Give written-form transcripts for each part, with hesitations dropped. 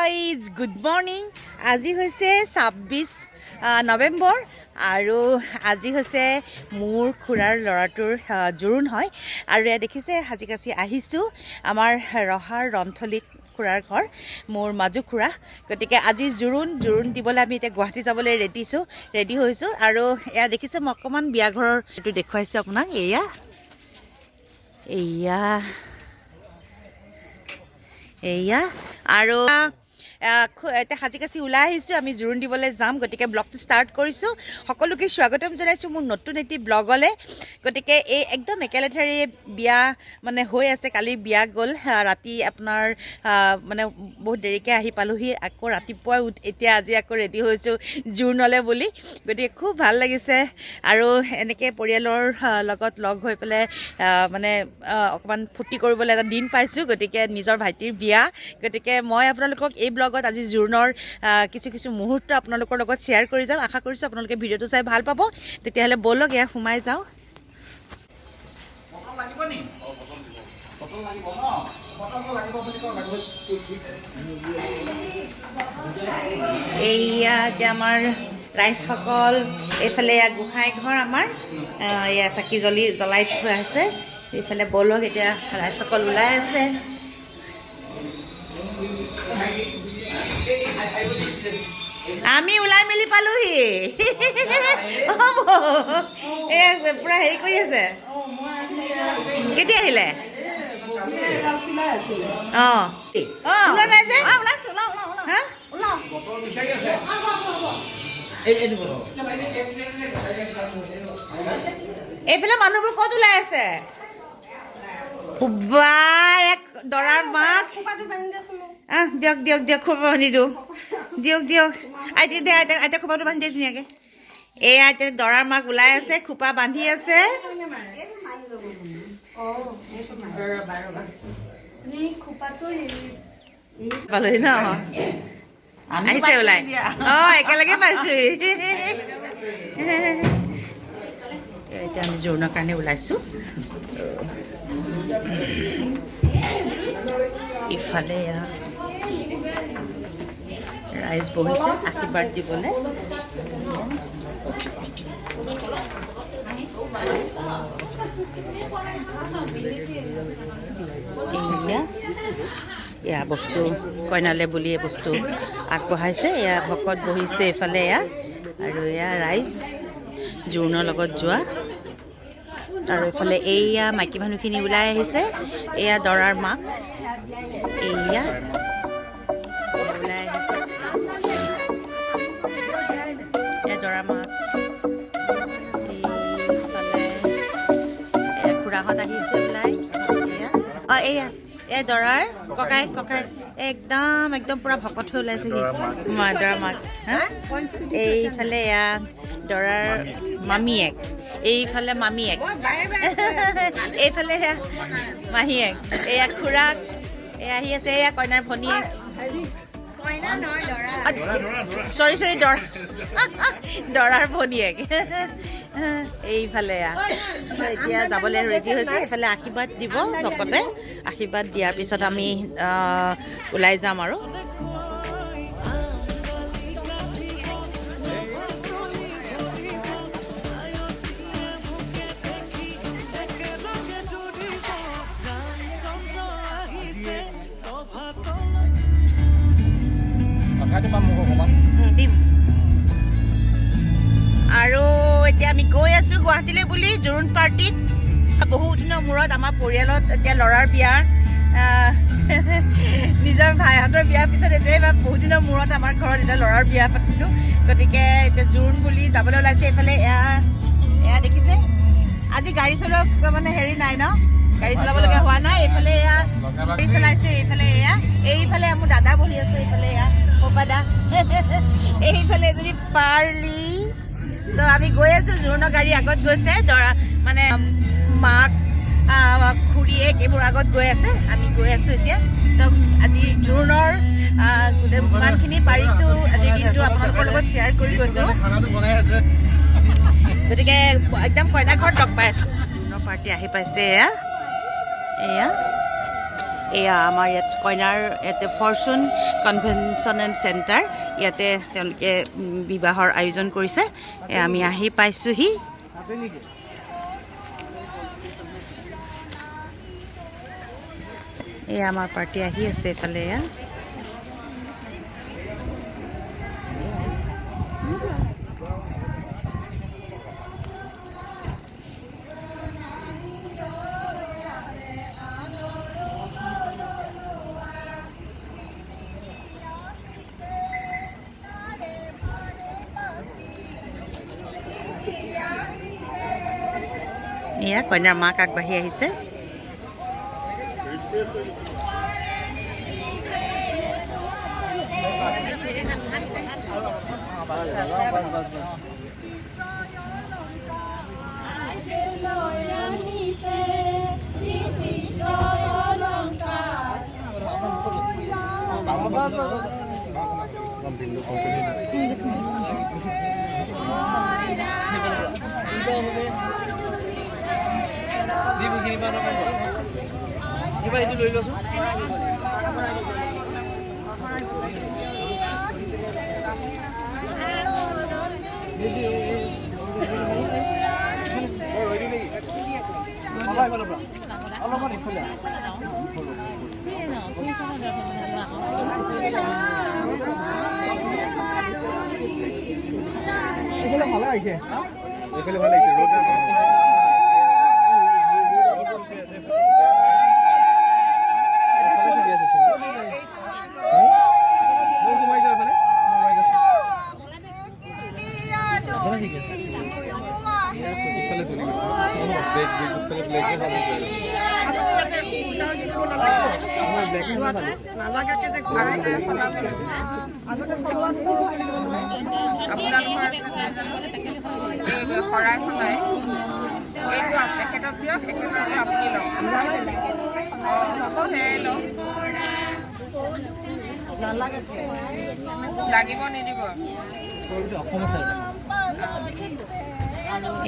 Guys good morning. আজি হৈছে ২৬ নৱেম্বৰ আৰু আজি হৈছে মোৰ খুৰাৰ ল'ৰাটোৰ জোৰোণ হয়। আৰু এয়া দেখিছে সাজি কাচি আহিছোঁ আমাৰ ৰহাৰ ৰন্থলীত খুৰাৰ ঘৰ, মোৰ মাজু খুৰা। গতিকে আজি জোৰোণ দিবলৈ আমি এতিয়া গুৱাহাটী যাবলৈ ৰেডি হৈছোঁ। আৰু এয়া দেখিছে মই অকণমান বিয়া ঘৰৰ এইটো দেখুৱাইছোঁ আপোনাক। এয়া আৰু এতিয়া সাজি কাচি ওলাই আহিছোঁ, আমি জোৰোণ দিবলৈ যাম। গতিকে ব্লগটো ষ্টাৰ্ট কৰিছোঁ। সকলোকে স্বাগতম জনাইছোঁ মোৰ নতুন এটি ব্লগলৈ। গতিকে এই একদম একেলেঠাৰি বিয়া মানে হৈ আছে। কালি বিয়া গ'ল, ৰাতি আপোনাৰ মানে বহুত দেৰিকৈ আহি পালোহি। আকৌ ৰাতিপুৱাই এতিয়া আজি আকৌ ৰেডি হৈছোঁ জোৰোণলৈ বুলি। গতিকে খুব ভাল লাগিছে আৰু এনেকৈ পৰিয়ালৰ লগত লগ হৈ পেলাই মানে অকণমান ফূৰ্তি কৰিবলৈ এটা দিন পাইছোঁ। গতিকে নিজৰ ভাইটিৰ বিয়া, গতিকে মই আপোনালোকক এই ব্লগত আজি জোৰোণৰ কিছু মুহূৰ্ত আপোনালোকৰ লগত শ্বেয়াৰ কৰি যাম। আশা কৰিছোঁ আপোনালোকে ভিডিঅ'টো চাই ভাল পাব। তেতিয়াহ'লে ব'লক এয়া সোমাই যাওঁ। এয়া এতিয়া আমাৰ ৰাইজসকল, এইফালে এয়া গোঁসাই ঘৰ আমাৰ, এয়া চাকি জ্বলাই থোৱা আছে। এইফালে ব'লক এতিয়া ৰাইজসকল ওলাই আছে। আমি ওলাই মেলি পালোহি। এয়া পুৰা হেৰি কৰি আছে। কেতিয়া আহিলে? ওলোৱা নাই যে। এইফালে মানুহবোৰ ক'ত ওলাই আছে? দৰাৰ মাক দিয়ক খোপা বান্ধি দিয়ক। আইতা খোপাটো বান্ধি দিয়ে ধুনীয়াকৈ। এয়া এতিয়া দৰাৰ মাক ওলাই আছে, খোপা বান্ধি আছে। পালোহি ন? আহিছে ওলাই। একেলগে পাইছোঁ। এতিয়া আমি জোৰোণৰ কাৰণে ওলাইছোঁ। ইফালে ৰাইজ বহিছে আশীৰ্বাদ দিবলৈ। এয়া বস্তু কইনালে বুলি এই বস্তু আগবঢ়াইছে। এয়া ভকত বহিছে এইফালে এয়া, আৰু এয়া ৰাইজ জোৰোণৰ লগত যোৱা। আৰু এইফালে এইয়া মাইকী মানুহখিনি ওলাই আহিছে। এয়া দৰাৰ মাক, এয়া ওলাই আহিছে। এয়া দৰাৰ মাক, এইফালে এয়া খুৰাহঁত আহিছে ওলাই। এয়া এই দৰাৰ ককাই একদম পুৰা ভকত হৈ ওলাইছে দৰাৰ মাক। এইফালে এয়া দৰাৰ মামীয়েক, এইফালে মামীয়েক, এইফালে সেয়া মাহীয়েক, এয়া খুৰাক এয়া আহি আছে। এয়া কইনাৰ ভনীয়েক, চৰি দৰাৰ ভনীয়েক। এইফালে এতিয়া যাবলৈ ৰেডি হৈছে। এইফালে আশীৰ্বাদ দিব ভকতে। আশীৰ্বাদ দিয়াৰ পিছত আমি ওলাই যাম আৰু। আৰু এতিয়া আমি গৈ আছোঁ গুৱাহাটীলৈ বুলি জোৰোণ পাৰ্টিত। বহুত দিনৰ মূৰত আমাৰ পৰিয়ালত এতিয়া ল'ৰাৰ বিয়া, নিজৰ ভাইহঁতৰ বিয়াৰ পিছত এতিয়া বহুত দিনৰ মূৰত আমাৰ ঘৰত এতিয়া ল'ৰাৰ বিয়া পাতিছোঁ। গতিকে এতিয়া জোৰোণ বুলি যাবলৈ ওলাইছে। এইফালে এয়া দেখিছে, আজি গাড়ী চলোৱা মানে হেৰি নাই ন, গাড়ী চলাবলগীয়া হোৱা নাই। এইফালে এয়া গাড়ী চলাইছে। এইফালে মোৰ দাদা বহি আছে। এইফালে এয়া দাদা, এইফালে এজনী পাৰ্লি। চ' আমি গৈ আছোঁ, জোৰোণৰ গাড়ী আগত গৈছে, দৰা মানে মাক খুৰীয়েক এইবোৰ আগত গৈ আছে। আমি গৈ আছোঁ এতিয়া। চ' আজি জোৰোণৰ যিমানখিনি পাৰিছোঁ আজিৰ দিনটো আপোনালোকৰ লগত শ্বেয়াৰ কৰি গৈছোঁ। গতিকে একদম কইনা ঘৰত লগ পাই আছোঁ। জোৰোণৰ পাৰ্টি আহি পাইছে। এয়া এয়া আমাৰ ইয়াত কইনাৰ ইয়াতে ফৰচুন কনভেনশ্যন এণ্ড চেণ্টাৰ ইয়াতে তেওঁলোকে বিবাহৰ আয়োজন কৰিছে আমি আহি পাইছোঁহি এয়া আমাৰ পাৰ্টি আহি আছে এইফালে এয়া এয়া কইনাৰ মাক আগবাঢ়ি আহিছে ভালো আছে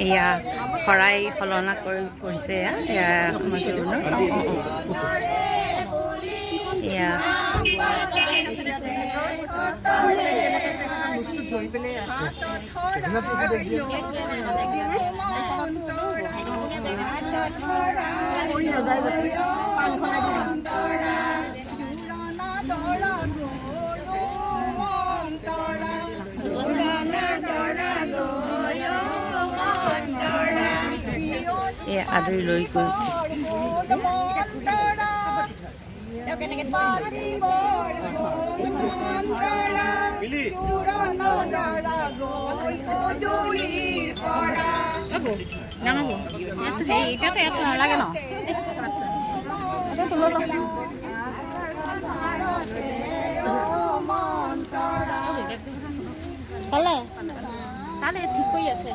এয়া শৰাই সলনা কৰিছে এয়া এয়া আদৰি লৈ গৈ নালাগে ন তালে ঠিক কৰি আছে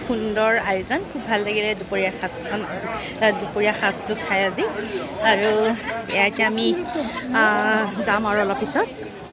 সুন্দৰ আয়োজন, খুব ভাল লাগিলে দুপৰীয়াৰ সাজখন দুপৰীয়া সাজটো খাই আজি। আৰু এতিয়া আমি যাম আৰু অলপ পিছত।